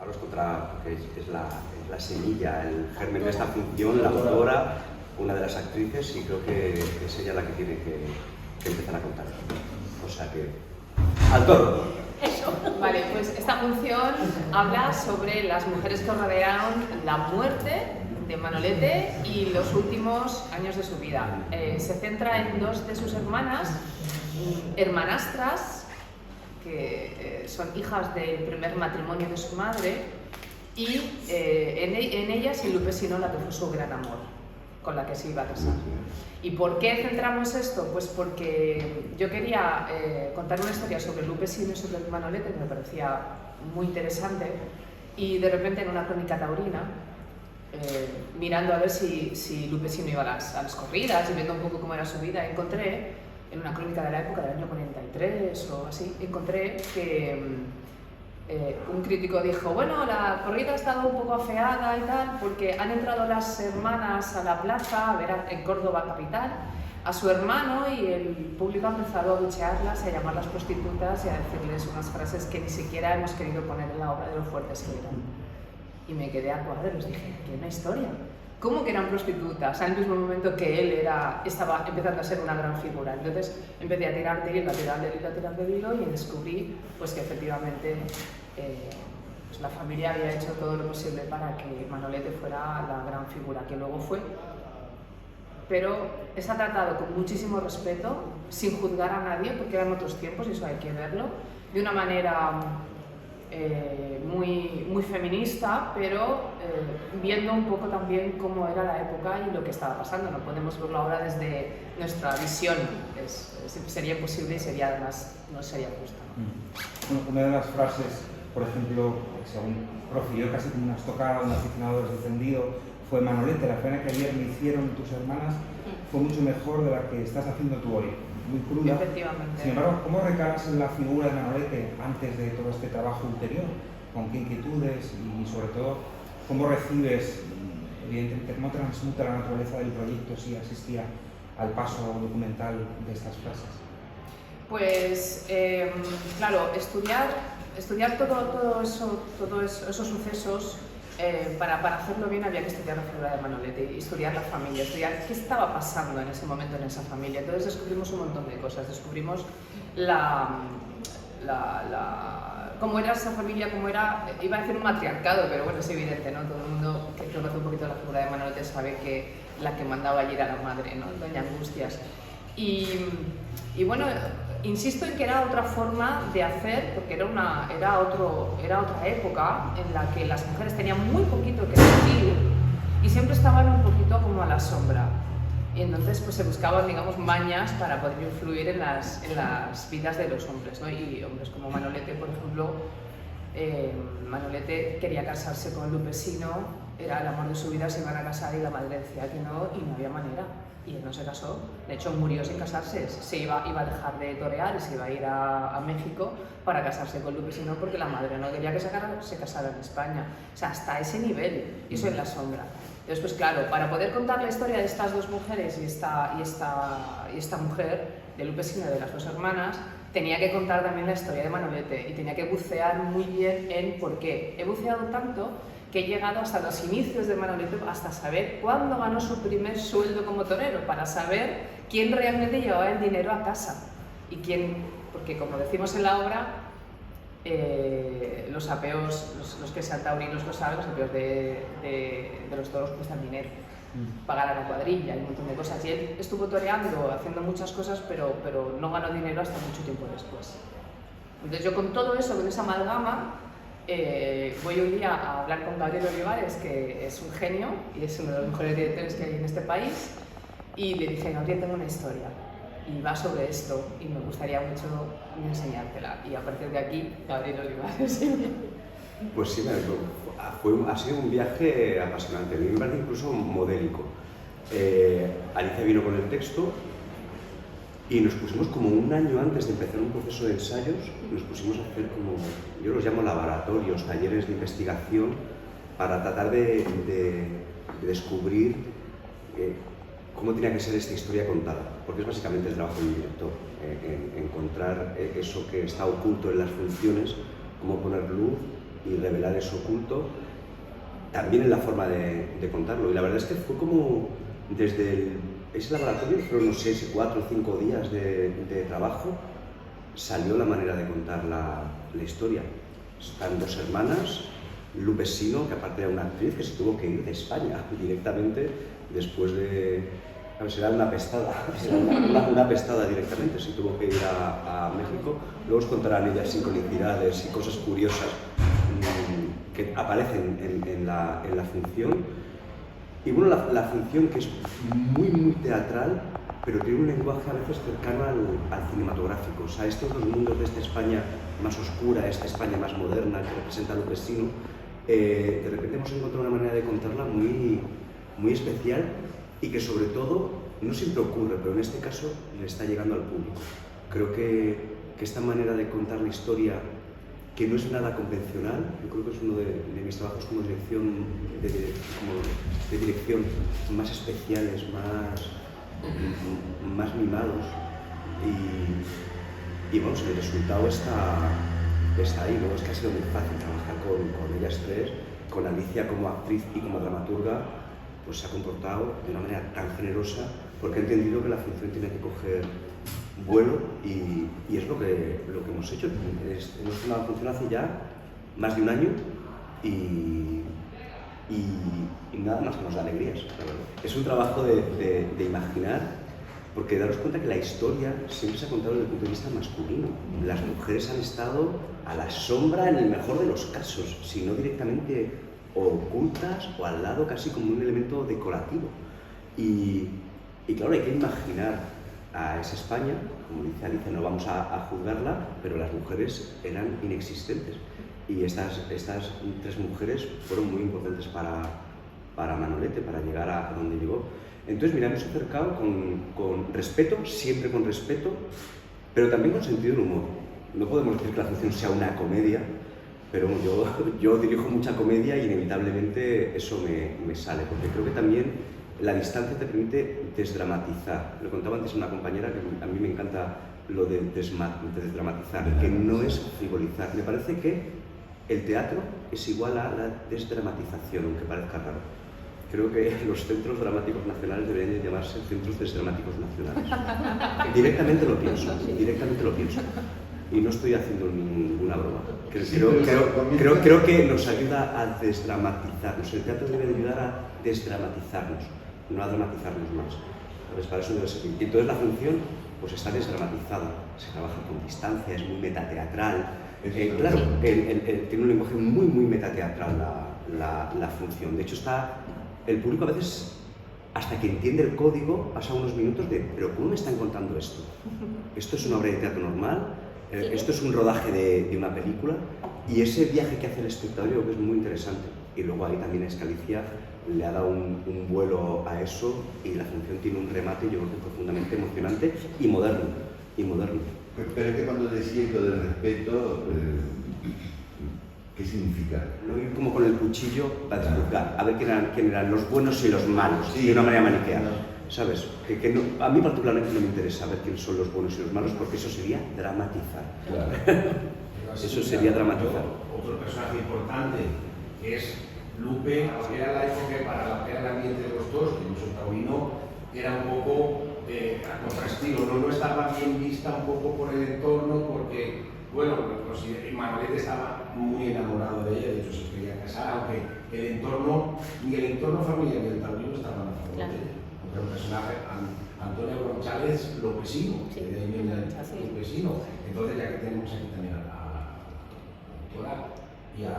Ahora os contará, porque es la semilla, el germen de esta función, la autora, una de las actrices, y creo que es ella la que tiene que empezar a contar. O sea que, ¡al toro! Eso. Vale, pues esta función habla sobre las mujeres que rodearon la muerte de Manolete y los últimos años de su vida. Se centra en dos de sus hermanas, hermanastras, que son hijas del primer matrimonio de su madre, y en ellas y Lupe Sino, la que fue su gran amor, con la que se iba a casar. ¿Y por qué centramos esto? Pues porque yo quería contar una historia sobre Lupe Sino y sobre Manolete que me parecía muy interesante, y de repente en una crónica taurina, mirando a ver si Lupe Sino iba a las corridas y viendo un poco cómo era su vida, encontré, en una crónica de la época del año 43 o así, encontré que un crítico dijo, bueno, la corrida ha estado un poco afeada y tal, porque han entrado las hermanas a la plaza, a ver en Córdoba capital, a su hermano, y el público ha empezado a buchearlas, a llamarlas prostitutas y a decirles unas frases que ni siquiera hemos querido poner en la obra de lo fuertes que eran. Y me quedé a cuadros, dije, ¿qué una historia? ¿Cómo que eran prostitutas? Al mismo momento que él estaba empezando a ser una gran figura. Entonces empecé a tirar de hilo, a tirar de hilo, y descubrí pues, que efectivamente pues la familia había hecho todo lo posible para que Manolete fuera la gran figura que luego fue. Pero está tratado con muchísimo respeto, sin juzgar a nadie, porque eran otros tiempos y eso hay que verlo, de una manera muy feminista, pero viendo un poco también cómo era la época y lo que estaba pasando. No podemos verlo ahora desde nuestra visión, sería imposible y además no sería justo. Bueno, una de las frases, por ejemplo, según profirió casi como una estocada, un aficionado desentendido, fue: Manolete, la pena que ayer me hicieron tus hermanas fue mucho mejor de la que estás haciendo tú hoy. Muy cruda. Efectivamente. Sin embargo, ¿cómo recalas en la figura de Manolete antes de todo este trabajo ulterior? ¿Con qué inquietudes? Y sobre todo, ¿cómo recibes, evidentemente, cómo transmuta la naturaleza del proyecto si asistía al paso documental de estas frases? Pues, claro, estudiar todos esos sucesos, para hacerlo bien había que estudiar la figura de Manolete, estudiar la familia, estudiar qué estaba pasando en ese momento en esa familia. Entonces descubrimos un montón de cosas, descubrimos cómo era esa familia, cómo era, iba a decir un matriarcado, pero bueno, es evidente, ¿no? Todo el mundo que conoce un poquito la figura de Manolete sabe que la que mandaba allí era la madre, ¿no? Doña Angustias. Y bueno, insisto en que era otra forma de hacer, porque era otra época en la que las mujeres tenían muy poquito que decir y siempre estaban un poquito como a la sombra. Y entonces pues se buscaban, digamos, mañas para poder influir en las vidas de los hombres, ¿no? Y hombres como Manolete, por ejemplo, Manolete quería casarse con Lupe Sino, era el amor de su vida, se iban a casar y la madre decía que no y no había manera. Y él no se casó, de hecho murió sin casarse, iba a dejar de torear y se iba a ir a México para casarse con Lupe Sino porque la madre no quería que se casara en España. O sea, hasta ese nivel, y eso en la sombra. Entonces, pues claro, para poder contar la historia de estas dos mujeres y esta mujer, de Lupe Sino y de las dos hermanas, tenía que contar también la historia de Manolete y tenía que bucear muy bien en por qué. He buceado tanto que he llegado hasta los inicios de Manolete, hasta saber cuándo ganó su primer sueldo como torero, para saber quién realmente llevaba el dinero a casa y quién, porque como decimos en la obra, los apeos, los que sean taurinos lo saben, los apeos de los toros cuestan dinero, pagar a la cuadrilla y un montón de cosas, y él estuvo toreando, haciendo muchas cosas, pero no ganó dinero hasta mucho tiempo después. Entonces yo con todo eso, con esa amalgama, voy un día a hablar con Gabriel Olivares, que es un genio y es uno de los mejores directores que hay en este país, y le dije: Gabriel, tengo una historia y va sobre esto y me gustaría mucho enseñártela. Y a partir de aquí, Gabriel Olivares. Pues sí, ha sido un viaje apasionante, a mí me parece incluso modélico. Alicia vino con el texto y nos pusimos como un año antes de empezar un proceso de ensayos, nos pusimos a hacer como, yo los llamo laboratorios, talleres de investigación, para tratar de descubrir cómo tenía que ser esta historia contada, porque es básicamente el trabajo del director, encontrar eso que está oculto en las funciones, cómo poner luz y revelar eso oculto, también en la forma de contarlo. Y la verdad es que fue como desde ese laboratorio, fueron, no sé, 4 o 5 días de trabajo, salió la manera de contar la historia. Están 2 hermanas, Lupe Sino, que aparte era una actriz que se tuvo que ir de España directamente después de... A ver, será una pestada, una pestada directamente, se tuvo que ir a México. Luego os contarán ellas sincronicidades y cosas curiosas que aparecen en la función. Y bueno, la función, que es muy teatral, pero tiene un lenguaje a veces cercano al cinematográfico. O sea, estos 2 mundos de esta España más oscura, esta España más moderna que representa Lupe Sino, de repente hemos encontrado una manera de contarla muy especial y que sobre todo no siempre ocurre, pero en este caso le está llegando al público. Creo que esta manera de contar la historia, que no es nada convencional, yo creo que es uno de mis trabajos como dirección más especiales, más mimados, y bueno, el resultado está ahí. Luego es que ha sido muy fácil trabajar con ellas 3, con Alicia como actriz y como dramaturga, pues se ha comportado de una manera tan generosa, porque ha entendido que la función tiene que coger vuelo, y es lo que hemos hecho. Hemos hecho una función hace ya más de un año y nada más que nos da alegrías, la verdad. Es un trabajo de imaginar, porque daros cuenta que la historia siempre se ha contado desde el punto de vista masculino. Las mujeres han estado a la sombra en el mejor de los casos, si no directamente ocultas o al lado casi como un elemento decorativo. Y claro, hay que imaginar a esa España, como dice Alicia, no vamos a juzgarla, pero las mujeres eran inexistentes. Y estas 3 mujeres fueron muy importantes para Manolete, para llegar a donde llegó. Entonces, mira, hemos acercado con respeto, siempre con respeto, pero también con sentido del humor. No podemos decir que la función sea una comedia, pero yo dirijo mucha comedia y inevitablemente eso me sale, porque creo que también la distancia te permite desdramatizar. Lo contaba antes una compañera, que a mí me encanta lo de desdramatizar, que no es frivolizar. Me parece que el teatro es igual a la desdramatización, aunque parezca raro. Creo que los centros dramáticos nacionales deberían de llamarse centros desdramáticos nacionales. Directamente lo pienso. Y no estoy haciendo ninguna broma. Creo que nos ayuda a desdramatizarnos. El teatro debe ayudar a desdramatizarnos, no a dramatizarnos más. ¿Sabes? Para eso debe servir. Y entonces la función pues está desdramatizada, se trabaja con distancia, es muy metateatral. Claro, tiene un lenguaje muy metateatral la función. De hecho, el público a veces, hasta que entiende el código, pasa unos minutos de ¿pero cómo me están contando esto? ¿Esto es una obra de teatro normal? ¿Esto es un rodaje de una película? Y ese viaje que hace el espectador yo creo que es muy interesante. Y luego ahí también es que Alicia le ha dado un vuelo a eso, y la función tiene un remate, yo creo que profundamente emocionante y moderno. Pero es que cuando decís lo del respeto, ¿qué significa? No ir como con el cuchillo para juzgar, a ver quién eran los buenos y los malos, sí, de una manera maniquea. ¿Sabes? A mí particularmente no me interesa ver quiénes son los buenos y los malos, porque eso sería dramatizar. Claro. Eso sería dramatizar. Otro personaje importante, que es Lupe, que era la época para lo que era el ambiente de los 2, que incluso Taurino era un poco a contrastilo, no estaba bien vista un poco por el entorno, porque, bueno, Manolete estaba muy enamorado de ella, de hecho se quería casar, aunque ni el entorno familiar ni el Taurino estaban a favor de ella. Porque el personaje, Antonio González Lopesino, sí, de ahí viene Lopesino. Entonces, ya que tenemos aquí también a la doctora y a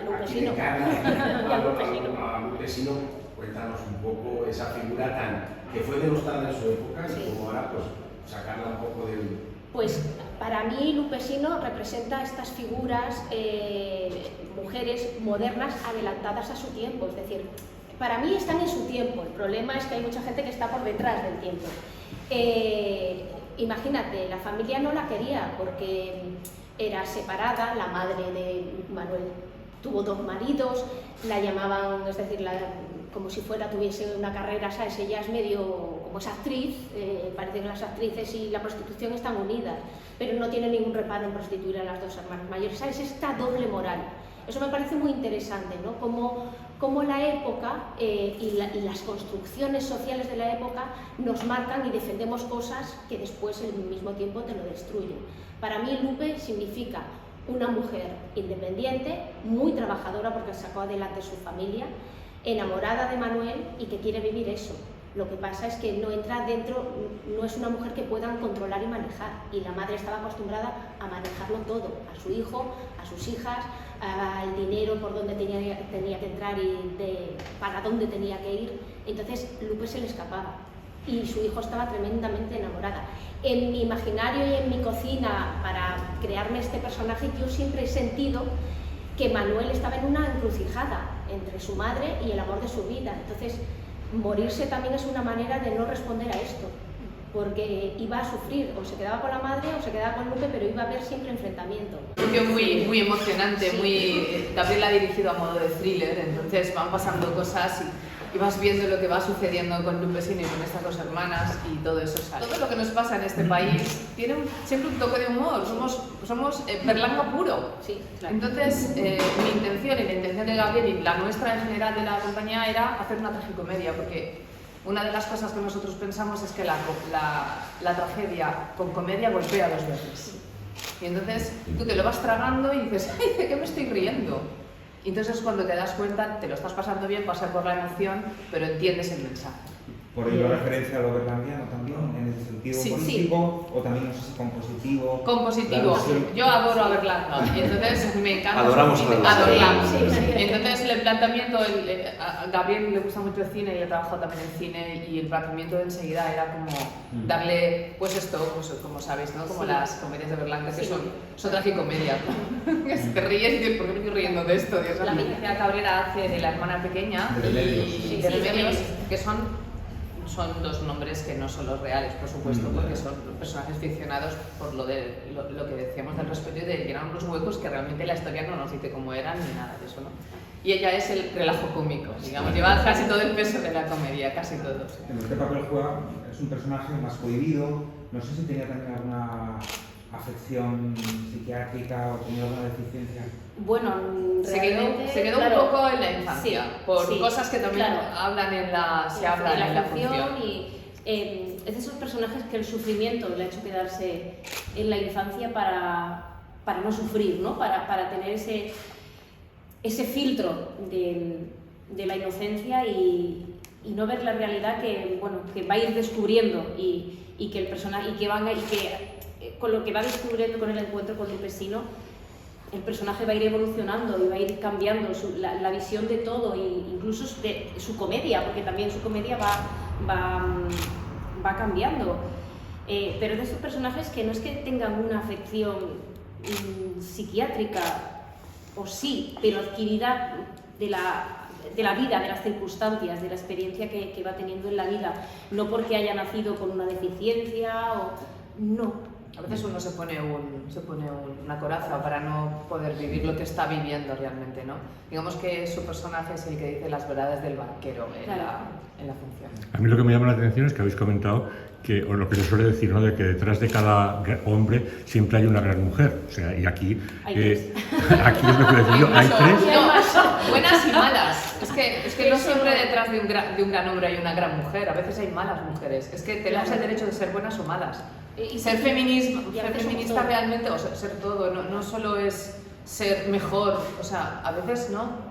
Lupesino. A Lupesino, cuéntanos un poco esa figura que fue denostada en su época, Sí. y como ahora pues sacarla un poco del... Pues para mí Lupesino representa estas figuras, mujeres modernas adelantadas a su tiempo, es decir, para mí están en su tiempo, el problema es que hay mucha gente que está por detrás del tiempo. Imagínate, la familia no la quería porque era separada, la madre de Manuel tuvo 2 maridos, la llamaban, es decir, como si tuviese una carrera, ¿sabes? Ella es medio, como es actriz, parece que las actrices y la prostitución están unidas, pero no tiene ningún reparo en prostituir a las 2 hermanas mayores, ¿sabes? Esta doble moral. Eso me parece muy interesante, ¿no? Cómo la época y las construcciones sociales de la época nos marcan y defendemos cosas que después al mismo tiempo te lo destruyen. Para mí Lupe significa una mujer independiente, muy trabajadora porque sacó adelante su familia, enamorada de Manuel y que quiere vivir eso. Lo que pasa es que no entra dentro, no es una mujer que puedan controlar y manejar, y la madre estaba acostumbrada a manejarlo todo, a su hijo, a sus hijas, al dinero por donde tenía que entrar y para dónde tenía que ir. Entonces Lupe se le escapaba y su hijo estaba tremendamente enamorada. En mi imaginario y en mi cocina, para crearme este personaje, yo siempre he sentido que Manuel estaba en una encrucijada entre su madre y el amor de su vida. Entonces, morirse también es una manera de no responder a esto, porque iba a sufrir, o se quedaba con la madre o se quedaba con Lupe, pero iba a haber siempre enfrentamiento. Muy emocionante, Gabriel ha dirigido a modo de thriller, entonces van pasando cosas y vas viendo lo que va sucediendo con Lupesino y con estas dos hermanas y todo eso sale. Todo lo que nos pasa en este país tiene siempre un toque de humor, somos Berlanga puro. Sí, claro. Entonces mi intención y la intención de Gabriel y la nuestra en general de la compañía era hacer una tragicomedia, porque una de las cosas que nosotros pensamos es que la tragedia con comedia golpea dos veces. Y entonces tú te lo vas tragando y dices, ¡ay, de qué me estoy riendo! Y entonces cuando te das cuenta, te lo estás pasando bien, pasas por la emoción, pero entiendes el mensaje. Por ello referencia a lo berlanguiano también, en el sentido político, o también no sé si compositivo. Compositivo. Yo adoro a Berlanga y entonces me encanta. Adoramos a Berlanga. Adoramos. Sí. Entonces el planteamiento, a Gabriel le gusta mucho el cine y ha trabajado también en cine, y el planteamiento de enseguida era como darle, pues esto, pues, como sabéis, ¿no? Como las comedias de Berlanga, que son tragicomedia. Te ríes y dices, ¿por qué me estoy riendo de esto? Dios, la Alicia Cabrera hace de la hermana pequeña y de Remedios, que son dos nombres que no son los reales, por supuesto, porque son personajes ficcionados por lo que decíamos del respeto y de llenar unos huecos que realmente la historia no nos dice cómo eran ni nada de eso, ¿no? Y ella es el relajo cómico, digamos, lleva casi todo el peso de la comedia, casi todo. En este papel juega, es un personaje más cohibido, no sé si tenía también alguna afección psiquiátrica o tenía alguna deficiencia. Bueno, se quedó claro, un poco en la infancia, por cosas que también hablan en la función. Y es de esos personajes que el sufrimiento le ha hecho quedarse en la infancia para no sufrir, ¿no? Para tener ese filtro de la inocencia y no ver la realidad que va a ir descubriendo y que el personaje con lo que va descubriendo con el encuentro con Lupesino, el personaje va a ir evolucionando y va a ir cambiando la visión de todo, e incluso de su comedia, porque también su comedia va cambiando. Pero de estos personajes que no es que tengan una afección psiquiátrica, o sí, pero adquirida de la vida, de las circunstancias, de la experiencia que va teniendo en la vida, no porque haya nacido con una deficiencia o no. A veces uno se pone una coraza para no poder vivir lo que está viviendo realmente, ¿no? Digamos que su personaje es el que dice las verdades del banquero en la función. A mí lo que me llama la atención es que habéis comentado o lo que se suele decir, ¿no? De que detrás de cada hombre siempre hay una gran mujer. O sea, y aquí aquí es lo que decía yo, hay tres. No, buenas y malas. Es que no siempre detrás de un gran hombre hay una gran mujer. A veces hay malas mujeres. Es que tenemos el derecho de ser buenas o malas. Y ser feminista realmente, o ser todo, no solo es ser mejor, o sea, a veces no.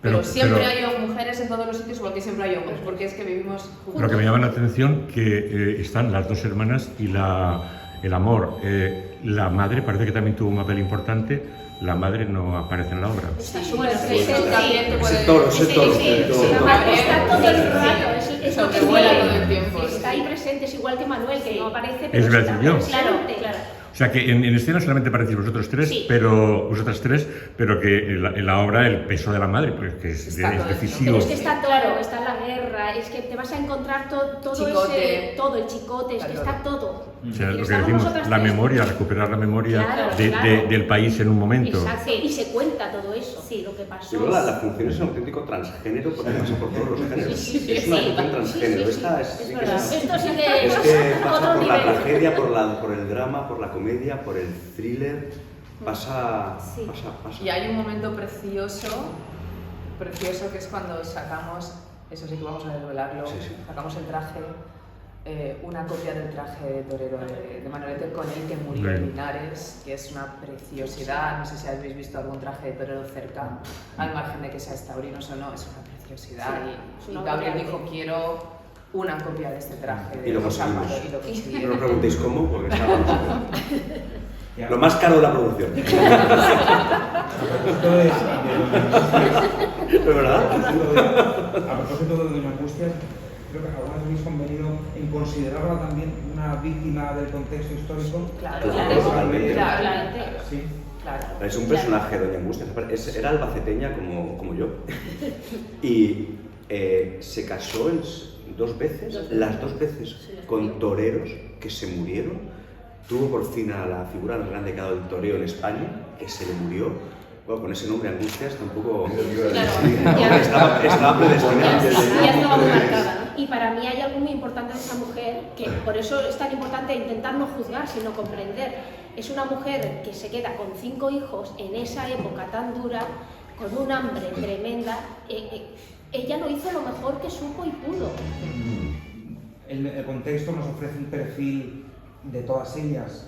Pero siempre hay mujeres en todos los sitios, igual que siempre hay hombres, porque es que vivimos juntos. Lo que me llama la atención que están las dos hermanas y el amor. La madre parece que también tuvo un papel importante. La madre no aparece en la obra. La madre está todo el rato, es lo que vuela todo el tiempo. Está ahí presente, es igual que Manuel, que no aparece, pero está presente. Claro. O sea que en escena solamente parecéis vosotras tres, pero que en la obra el peso de la madre, pues que es decisivo. Pero es que está claro, está la guerra, es que te vas a encontrar todo el chicote, es que está todo. O sea, lo que decimos, la memoria, recuperar la memoria del país en un momento. Exacto, y se cuenta todo eso, lo que pasó. Y luego la función es un auténtico transgénero porque pasa por todos los géneros. Es una función transgénero. Esta es que pasa por la tragedia, por el drama, por la comedia, por el thriller, Pasa. Y hay un momento precioso que es cuando sacamos, eso sí que vamos a desvelarlo, sacamos el traje, una copia del traje de torero de Manolete con el que murió en Linares, que es una preciosidad. No sé si habéis visto algún traje de torero cerca, al margen de que sea taurinos o no, es una preciosidad. Y Gabriel dijo, quiero una copia de este traje. Y lo conseguimos. conseguimos. No os preguntéis cómo, porque estábamos lo más caro de la producción. ¿Es verdad? A propósito de Doña Angustias, creo que algunas habéis convenido en considerarla también una víctima del contexto histórico. Claro, totalmente. Sí. Claro. Es un personaje, Doña Angustias. Era albaceteña como yo. Y se casó dos veces, las dos veces, con toreros que se murieron. Tuvo por fin a la figura más grande que ha dado el toreo en España, que se le murió. Bueno, con ese nombre, Angustias, tampoco... Estaba predestinada. Ya estaba muy marcada, ¿no? Y para mí hay algo muy importante de esa mujer, que por eso es tan importante intentar no juzgar, sino comprender. Es una mujer que se queda con 5 hijos en esa época tan dura, con un hambre tremenda. Ella lo hizo lo mejor que supo y pudo. El contexto nos ofrece un perfil de todas ellas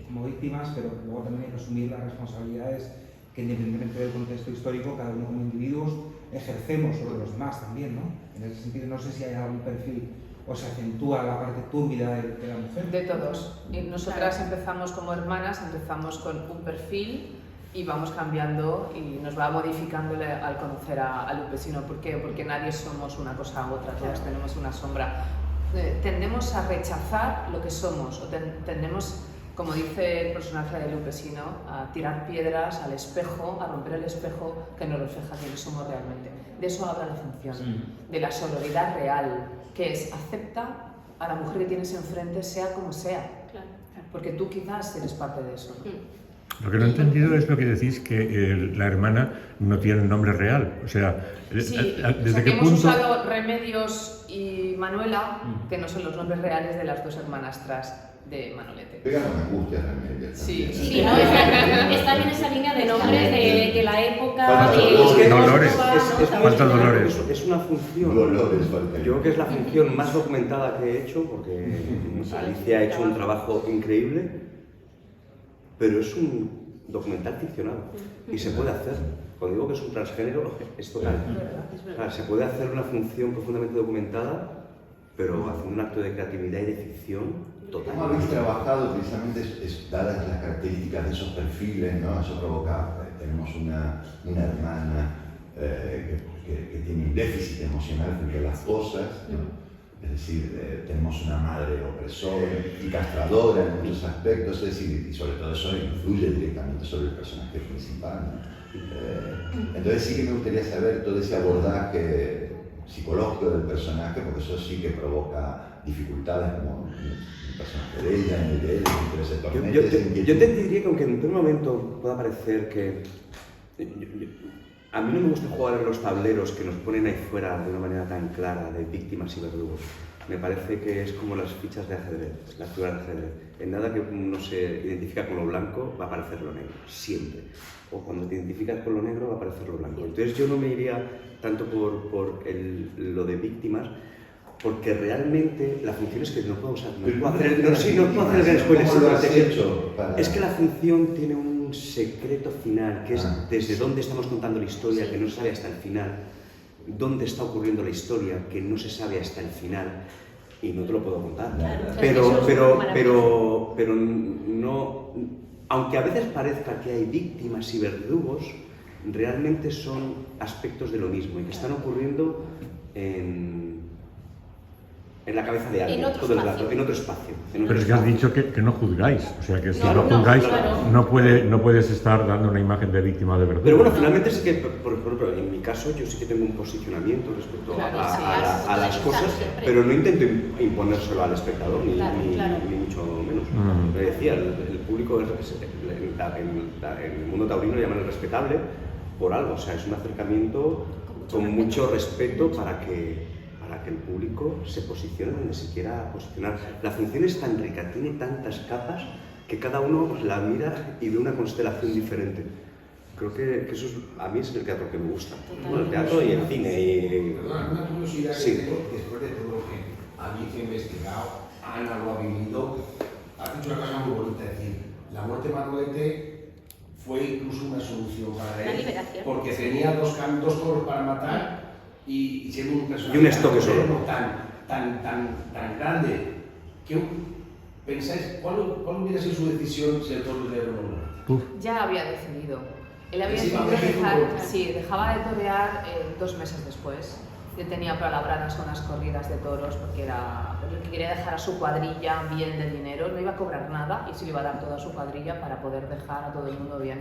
como víctimas, pero luego también hay que asumir las responsabilidades que, independientemente del contexto histórico, cada uno como individuos ejercemos sobre los demás también, ¿no? En ese sentido, no sé si hay algún perfil o se acentúa la parte túrbida de la mujer. De todos. Y nosotras empezamos como hermanas, empezamos con un perfil y vamos cambiando y nos va modificando al conocer a Lupe Sino. ¿Por qué? Porque nadie somos una cosa u otra, todos tenemos una sombra. Tendemos a rechazar lo que somos, o tendemos, como dice el personaje de Lupe Sino, a tirar piedras al espejo, a romper el espejo que nos refleja quiénes somos realmente. De eso habla la función, de la sororidad real, que es acepta a la mujer que tienes enfrente sea como sea, porque tú quizás eres parte de eso. Lo que no he entendido es lo que decís, que la hermana no tiene nombre real. O sea, sí, ¿desde qué hemos punto? usado Remedios y Manuela, que no son los nombres reales de las dos hermanastras de Manolete. Pegan una angustia también. Sí, ¿no? Está bien esa línea de nombres de la época. Dolores. ¿Cuántos Dolores? Es una función. Dolores, yo creo que es la función más documentada que he hecho, porque Alicia ha hecho un trabajo increíble. Pero es un documental ficcionado y se puede hacer. Cuando digo que es un transgénero, es total. O sea, se puede hacer una función profundamente documentada, pero haciendo un acto de creatividad y de ficción total. ¿Cómo habéis trabajado precisamente, dadas las características de esos perfiles, ¿no? Eso provoca, tenemos una hermana que tiene un déficit emocional frente a las cosas, ¿no? Es decir, tenemos una madre opresora y castradora en muchos aspectos, es decir, y sobre todo eso influye directamente sobre el personaje principal, ¿no? Entonces sí que me gustaría saber todo ese abordaje psicológico del personaje, porque eso sí que provoca dificultades como el personaje de ella, en el de él, entre ese tormento. Yo te diría que aunque en un primer momento pueda parecer que... A mí no me gusta jugar en los tableros que nos ponen ahí fuera de una manera tan clara de víctimas y verdugos. Me parece que es como las fichas de ajedrez, las figuras de ajedrez. En nada que uno se identifica con lo blanco va a aparecer lo negro, siempre. O cuando te identificas con lo negro va a aparecer lo blanco. Entonces yo no me iría tanto por lo de víctimas, porque realmente la función es que no puedo usar. No puedo hacer el spoiler. ¿Cómo lo has hecho? Es que la función tiene un secreto final, que es desde dónde estamos contando la historia, que no se sabe hasta el final, dónde está ocurriendo la historia, que no se sabe hasta el final, y no te lo puedo contar. Pero no, aunque a veces parezca que hay víctimas y verdugos, realmente son aspectos de lo mismo y que están ocurriendo en la cabeza de alguien, todo el rato, en otro espacio. Pero es que has dicho que no juzgáis, o sea que si no juzgáis no puedes estar dando una imagen de víctima de verdad. Pero bueno, finalmente sí que, por ejemplo, en mi caso yo sí que tengo un posicionamiento respecto a las cosas, pero no intento imponérselo al espectador, ni mucho menos. Me decía, el público, en el mundo taurino llaman el respetable por algo, o sea, es un acercamiento con mucho respeto para que el público se posicione donde se quiera posicionar. La función es tan rica, tiene tantas capas, que cada uno la mira y ve una constelación diferente. Creo que eso a mí es el teatro que me gusta. Bueno, el teatro y el cine. Perdona, una curiosidad Sí. que tengo, después de todo lo que habéis investigado, Ana lo ha vivido, has dicho una cosa muy bonita, es decir, la muerte de Manolete fue incluso una solución para Una él, liberación. porque tenía dos toros para matar y siendo un personaje Y un estoque solo. tan grande. ¿Qué pensáis, cuál hubiera sido su decisión si el toro le hubiera muerto? Ya había decidido. Él había Sí, decidido va a México. dejaba de torear 2 meses después. Él tenía palabradas unas corridas de toros porque quería dejar a su cuadrilla bien de dinero, no iba a cobrar nada y se le iba a dar toda su cuadrilla para poder dejar a todo el mundo bien.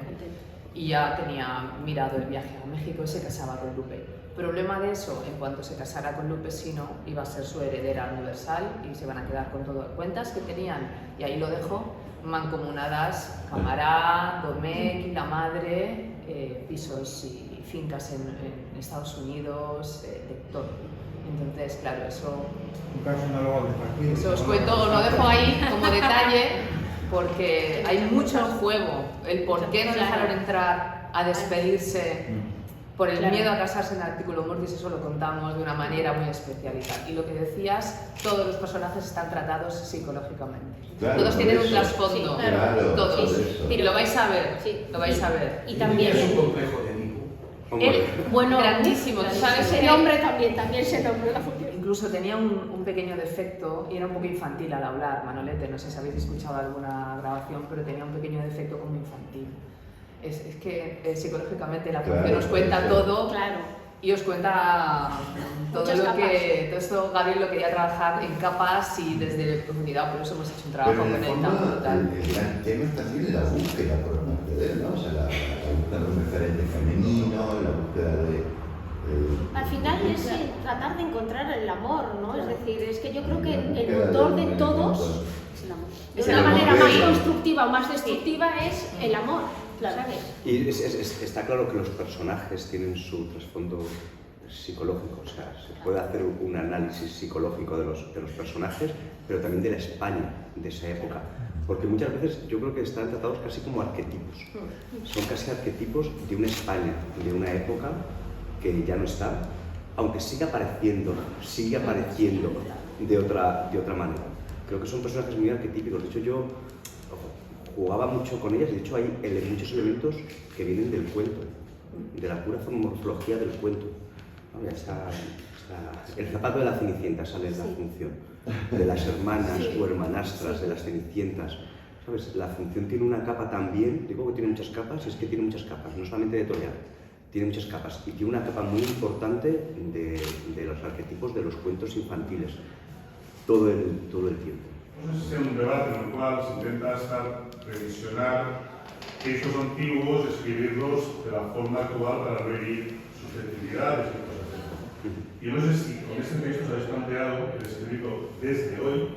Y ya tenía mirado el viaje a México y se casaba con Lupe. Problema de eso, en cuanto se casara con Lupe Sino, iba a ser su heredera universal y se van a quedar con todo. Cuentas que tenían, y ahí lo dejo, mancomunadas Camará, Domecq y la madre, pisos y fincas en Estados Unidos, de todo. Entonces, claro, eso... Un caso análogo al de Parquín. Eso os cuento, lo dejo ahí como detalle, porque hay mucho en juego. El por qué no dejaron entrar a despedirse por el miedo a casarse en el artículo mortis, eso lo contamos de una manera muy especial y tal. Y lo que decías, todos los personajes están tratados psicológicamente. Claro, Todos por tienen un eso. trasfondo, Sí, claro. todos. Sí, sí. Y lo vais a ver, Sí. lo vais a ver. Y también... Es un complejo de Edipo. Hombre, Bueno, Grandísimo, tú sabes ese que- nombre también se nombró la función. Incluso tenía un pequeño defecto y era un poco infantil al hablar, Manolete, no sé si habéis escuchado alguna grabación, pero tenía un pequeño defecto como infantil. Es que psicológicamente la función Claro, os cuenta claro. todo Claro. y os cuenta todo Muchas lo capas. que... Todo esto Gabriel lo quería trabajar en capas y desde profundidad, por eso hemos hecho un trabajo Pero con en el él tan fondo, brutal. el gran tema es también la búsqueda por parte de él, ¿no? O sea, la búsqueda de un referente femenino, la búsqueda de... Al final es tratar de encontrar el amor, ¿no? Es decir, es que yo creo que el búsqueda motor de del todos, encuentro. es el amor. Es De el una amor. manera más Sí. constructiva o más destructiva es el amor, Claro. ¿sabes? y está claro que los personajes tienen su trasfondo psicológico, o sea, se puede hacer un análisis psicológico de los personajes, pero también de la España de esa época, porque muchas veces yo creo que están tratados casi como arquetipos, son casi arquetipos de una España, de una época que ya no está, aunque sigue apareciendo de otra manera. Creo que son personajes muy arquetípicos, de hecho yo jugaba mucho con ellas, de hecho hay muchos elementos que vienen del cuento, de la pura morfología del cuento. ¿No? Ya está el zapato de la Cenicienta sale en la función, de las hermanas o hermanastras de las Cenicientas. ¿Sabes? La función tiene una capa también, digo que tiene muchas capas, es que tiene muchas capas, no solamente de torear, tiene muchas capas y tiene una capa muy importante de los arquetipos de los cuentos infantiles, todo el tiempo. No sé si es un debate en el cual se intenta revisionar textos antiguos, escribirlos de la forma actual para reír susceptibilidades y cosas así. Y no sé si con este texto os habéis planteado el escribirlo desde hoy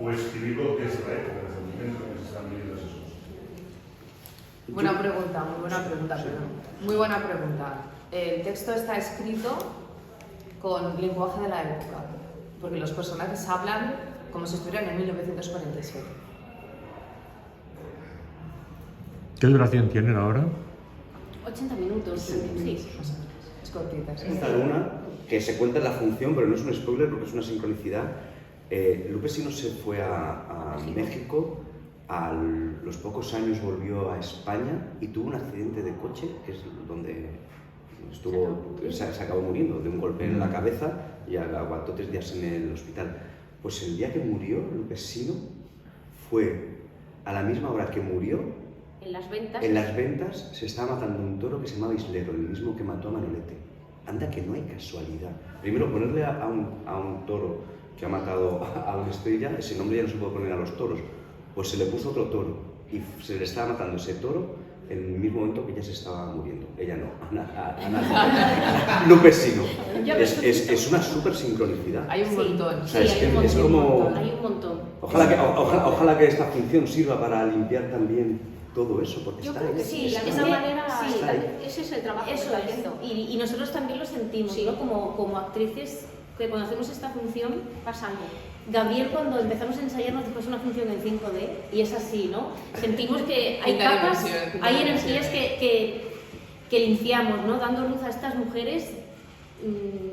o escribirlo desde la época, desde el momento en que se están viviendo esas cosas. Buena pregunta, muy buena pregunta, perdón. Muy buena pregunta. El texto está escrito con lenguaje de la época, porque los personajes hablan como si estuvieran en 1947. ¿Qué duración tienen ahora? 80 minutos, sí. Más o menos. Es cortita, sí. Esta luna, que se cuenta en la función, pero no es un spoiler porque es una sincronicidad. Lupe Sino se fue a México, a los pocos años volvió a España y tuvo un accidente de coche, que es donde se acabó muriendo de un golpe en la cabeza y aguantó 3 días en el hospital. Pues el día que murió Lupe Sino fue a la misma hora que murió. En las ventas. En las ventas se estaba matando un toro que se llamaba Islero, el mismo que mató a Manolete. Anda que no hay casualidad. Primero, ponerle a un toro que ha matado a una estrella, ese nombre ya no se puede poner a los toros. Pues se le puso otro toro y se le estaba matando ese toro en el mismo momento que ella se estaba muriendo. Ella no, Ana Lupe Sino. Es una súper sincronicidad. Hay un montón. O sea, es hay que un es montón, como... hay un montón. Ojalá que esta función sirva para limpiar también todo eso, porque Yo está creo ahí. que sí, Está de ahí. esa manera, Sí, está ahí. ese es el trabajo que Eso está es, haciendo. y nosotros también lo sentimos, Sí. ¿no? Como actrices que cuando hacemos esta función Pasa algo. Gabriel, cuando empezamos a ensayar, nos dijo es una función en 5D y es así, ¿no? Sentimos que hay capas, hay energías que limpiamos, ¿no? Dando luz a estas mujeres,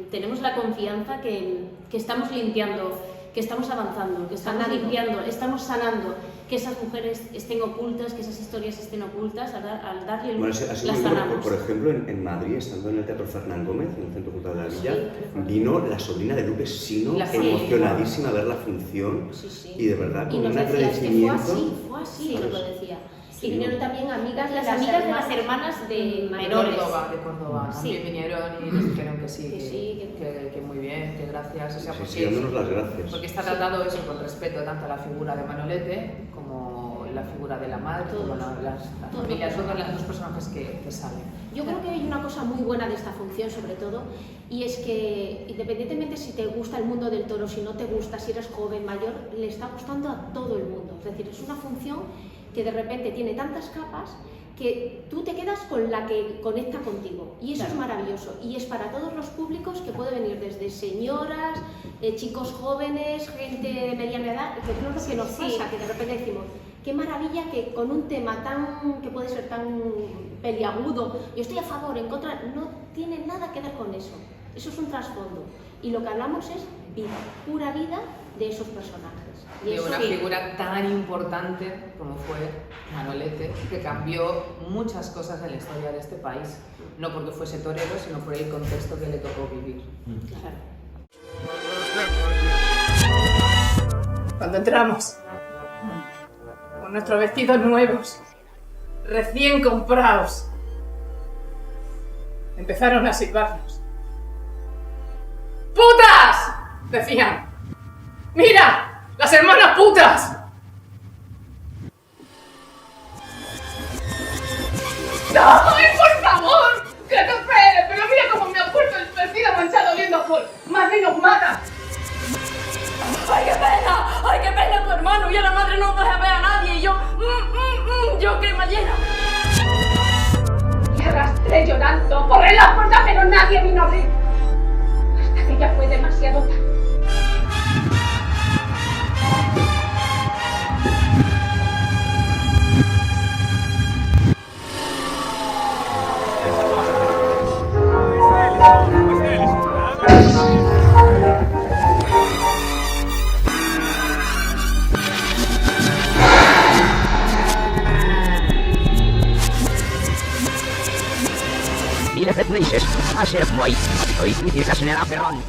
tenemos la confianza que estamos limpiando, que estamos avanzando, que estamos limpiando, estamos sanando, que esas mujeres estén ocultas, que esas historias estén ocultas, al darle luz, Bueno, así las sanamos. por ejemplo, en Madrid, estando en el Teatro Fernán Gómez, en el Centro Cultural de la Villa, vino la sobrina de Lupe Sino, emocionadísima a ver la función, y de verdad, con un agradecimiento. Fue así, nos lo decía. Y vinieron también amigas, las amigas de las hermanas de mayores. De Córdoba, también vinieron y nos dijeron que sí, que muy bien, que gracias. O sea, dándonos las gracias. Porque está tratado eso con respeto tanto a la figura de Manolete como la figura de la madre, como la familia, todos los personajes que salen. Yo creo que hay una cosa muy buena de esta función, sobre todo, y es que independientemente si te gusta el mundo del toro, si no te gusta, si eres joven, mayor, le está gustando a todo el mundo. Es decir, es una función que de repente tiene tantas capas que tú te quedas con la que conecta contigo, y eso es maravilloso, y es para todos los públicos, que puede venir desde señoras, chicos jóvenes, gente de mediana edad, que creo que nos pasa, que de repente decimos qué maravilla que con un tema que puede ser tan peliagudo, yo estoy a favor, en contra, no tiene nada que ver con eso, eso es un trasfondo, y lo que hablamos es vida, pura vida de esos personajes. Y una figura tan importante como fue Manolete, que cambió muchas cosas en la historia de este país, no porque fuese torero, sino por el contexto que le tocó vivir. Claro. Cuando entramos, con nuestros vestidos nuevos, recién comprados, empezaron a silbarnos. ¡Putas!, decían. ¡Mira! ¡Las hermanas putas! ¡Ay, por favor! ¡Que te espere! Pero mira cómo me ha puesto el vestido manchado viendo alcohol. ¡Más bien nos mata! ¡Ay, qué pena! ¡Ay, qué pena tu hermano! Y a la madre no deja ver a nadie. Y yo, yo cremallera. Y arrastré llorando. Corré en la puerta, pero nadie vino a abrir. Hasta que ya fue demasiado tarde. Ile petniejszysz, a się w moich, to i nie zaczyna na peron.